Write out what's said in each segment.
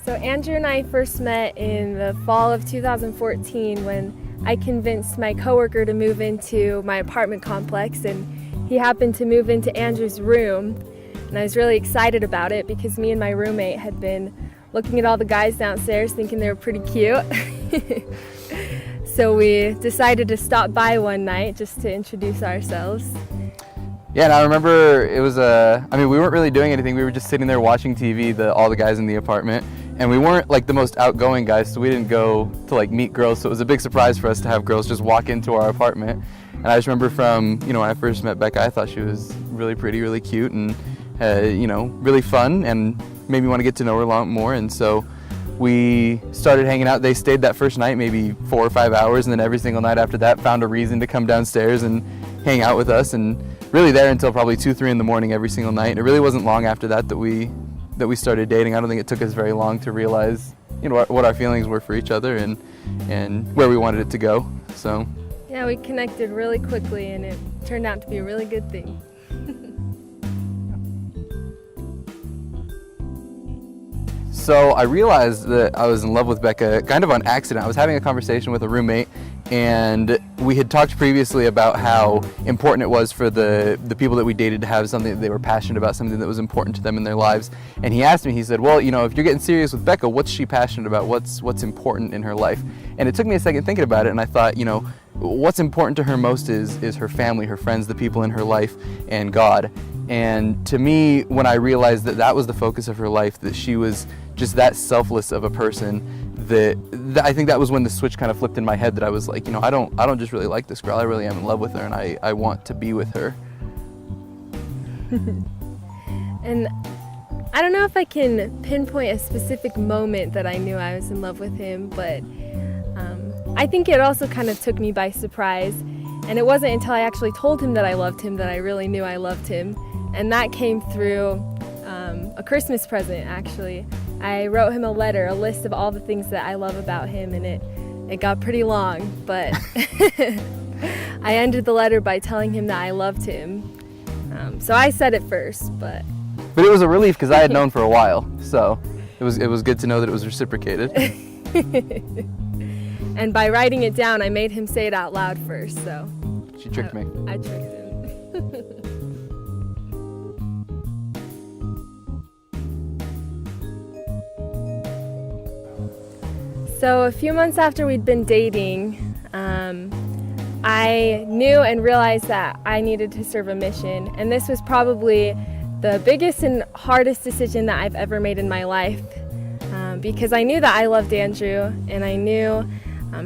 So Andrew and I first met in the fall of 2014 when I convinced my coworker to move into my apartment complex, and he happened to move into Andrew's room. And I was really excited about it because me and my roommate had been looking at all the guys downstairs thinking they were pretty cute. So we decided to stop by one night just to introduce ourselves. Yeah, and I remember it was we weren't really doing anything. We were just sitting there watching TV, all the guys in the apartment, and we weren't like the most outgoing guys, so we didn't go to like meet girls. So it was a big surprise for us to have girls just walk into our apartment. And I just remember from, when I first met Becca, I thought she was really pretty, really cute, and really fun, and made me want to get to know her a lot more. And so we started hanging out. They stayed that first night maybe 4 or 5 hours, and then every single night after that found a reason to come downstairs and hang out with us, and really there until probably 2, 3 in the morning every single night. And it really wasn't long after that that we started dating. I don't think it took us very long to realize what our feelings were for each other and where we wanted it to go. So yeah, we connected really quickly, and it turned out to be a really good thing. So I realized that I was in love with Becca kind of on accident. I was having a conversation with a roommate, and we had talked previously about how important it was for the people that we dated to have something that they were passionate about, something that was important to them in their lives. And he asked me, he said, well, if you're getting serious with Becca, what's she passionate about? What's important in her life? And it took me a second thinking about it, and I thought, what's important to her most is her family, her friends, the people in her life, and God. And to me, when I realized that that was the focus of her life, that she was just that selfless of a person, that I think that was when the switch kind of flipped in my head, that I was like, I don't just really like this girl, I really am in love with her, and I want to be with her. And I don't know if I can pinpoint a specific moment that I knew I was in love with him, but I think it also kind of took me by surprise. And it wasn't until I actually told him that I loved him that I really knew I loved him. And that came through a Christmas present, actually. I wrote him a list of all the things that I love about him, and it got pretty long, but I ended the letter by telling him that I loved him. So I said it first, but it was a relief because I had known for a while, so it was good to know that it was reciprocated. And by writing it down, I made him say it out loud first, so She tricked me. I tricked him. So a few months after we'd been dating, I knew and realized that I needed to serve a mission. And this was probably the biggest and hardest decision that I've ever made in my life, because I knew that I loved Andrew, and I knew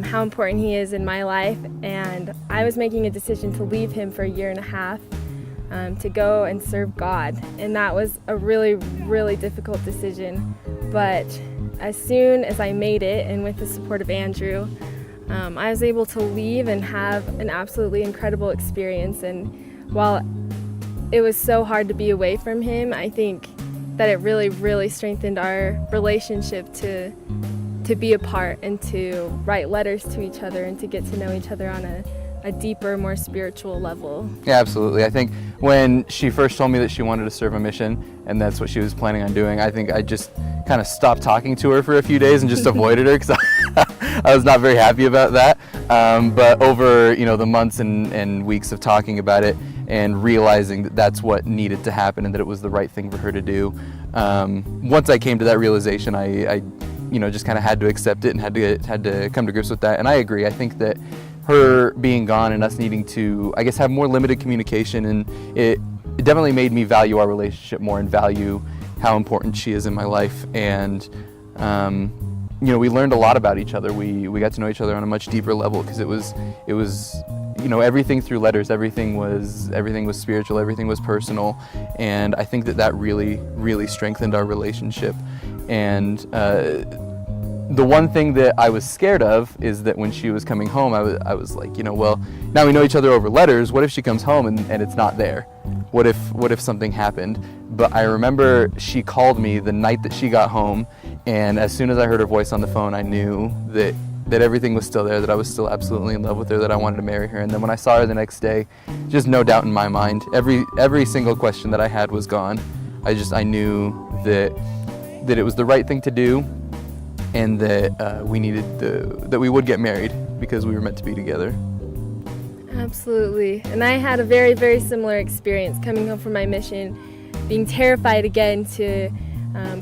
how important he is in my life. And I was making a decision to leave him for 1.5 years to go and serve God. And that was a really, really difficult decision. But as soon as I made it, and with the support of Andrew, I was able to leave and have an absolutely incredible experience. And while it was so hard to be away from him, I think that it really, really strengthened our relationship to be apart and to write letters to each other and to get to know each other on a deeper, more spiritual level. Yeah, absolutely. I think when she first told me that she wanted to serve a mission, and that's what she was planning on doing, I think I just kind of stopped talking to her for a few days and just avoided her because I was not very happy about that. But over the months and weeks of talking about it and realizing that that's what needed to happen and that it was the right thing for her to do, once I came to that realization, I just kind of had to accept it and had to come to grips with that. And I agree. I think that her being gone and us needing to, I guess, have more limited communication, and it definitely made me value our relationship more and value how important she is in my life. And we learned a lot about each other. We got to know each other on a much deeper level because it was everything through letters. Everything was spiritual. Everything was personal, and I think that really, really strengthened our relationship. And the one thing that I was scared of is that when she was coming home, I was like, well, now we know each other over letters. What if she comes home and it's not there? What if something happened? But I remember she called me the night that she got home, and as soon as I heard her voice on the phone, I knew that everything was still there, that I was still absolutely in love with her, that I wanted to marry her. And then when I saw her the next day, just no doubt in my mind, every single question that I had was gone. I knew that it was the right thing to do, and that that we would get married because we were meant to be together. Absolutely. And I had a very, very similar experience coming home from my mission, being terrified again to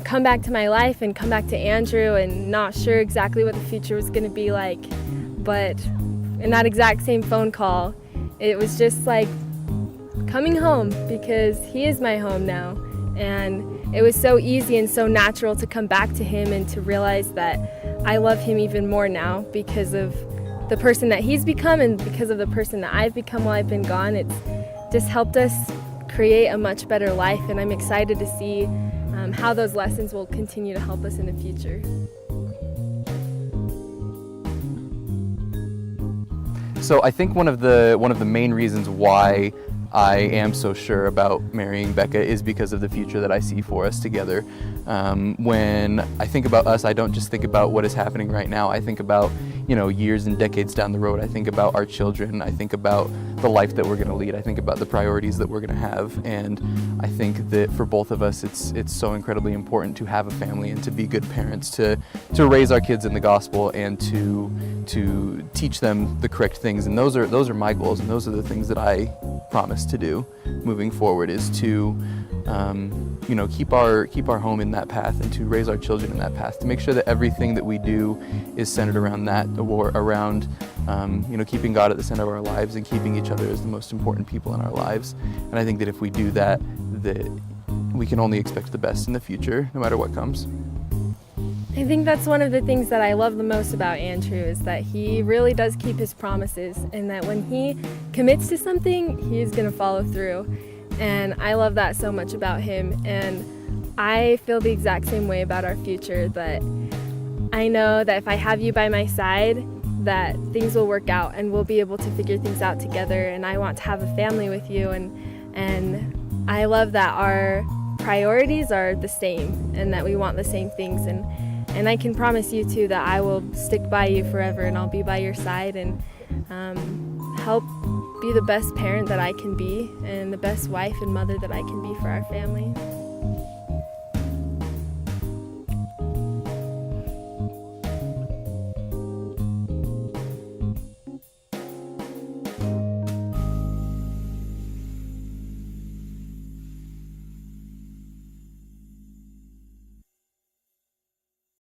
come back to my life and come back to Andrew, and not sure exactly what the future was going to be like. But in that exact same phone call, it was just like coming home, because he is my home now. And it was so easy and so natural to come back to him and to realize that I love him even more now because of the person that he's become and because of the person that I've become while I've been gone. It's just helped us create a much better life, and I'm excited to see how those lessons will continue to help us in the future. So I think one of the main reasons why I am so sure about marrying Becca is because of the future that I see for us together. When I think about us, I don't just think about what is happening right now. I think about, years and decades down the road. I think about our children. I think about the life that we're going to lead. I think about the priorities that we're going to have. And I think that for both of us, it's so incredibly important to have a family and to be good parents, to raise our kids in the gospel and to teach them the correct things. And those are my goals, and those are the things that I promise to do moving forward, is to keep our home in that path and to raise our children in that path, to make sure that everything that we do is centered around that, or around keeping God at the center of our lives and keeping each other as the most important people in our lives. And I think that if we do that we can only expect the best in the future, no matter what comes. I think that's one of the things that I love the most about Andrew, is that he really does keep his promises, and that when he commits to something, he is going to follow through. And I love that so much about him, and I feel the exact same way about our future, that I know that if I have you by my side, that things will work out and we'll be able to figure things out together. And I want to have a family with you, and I love that our priorities are the same and that we want the same things. And I can promise you too that I will stick by you forever, and I'll be by your side and help be the best parent that I can be and the best wife and mother that I can be for our family.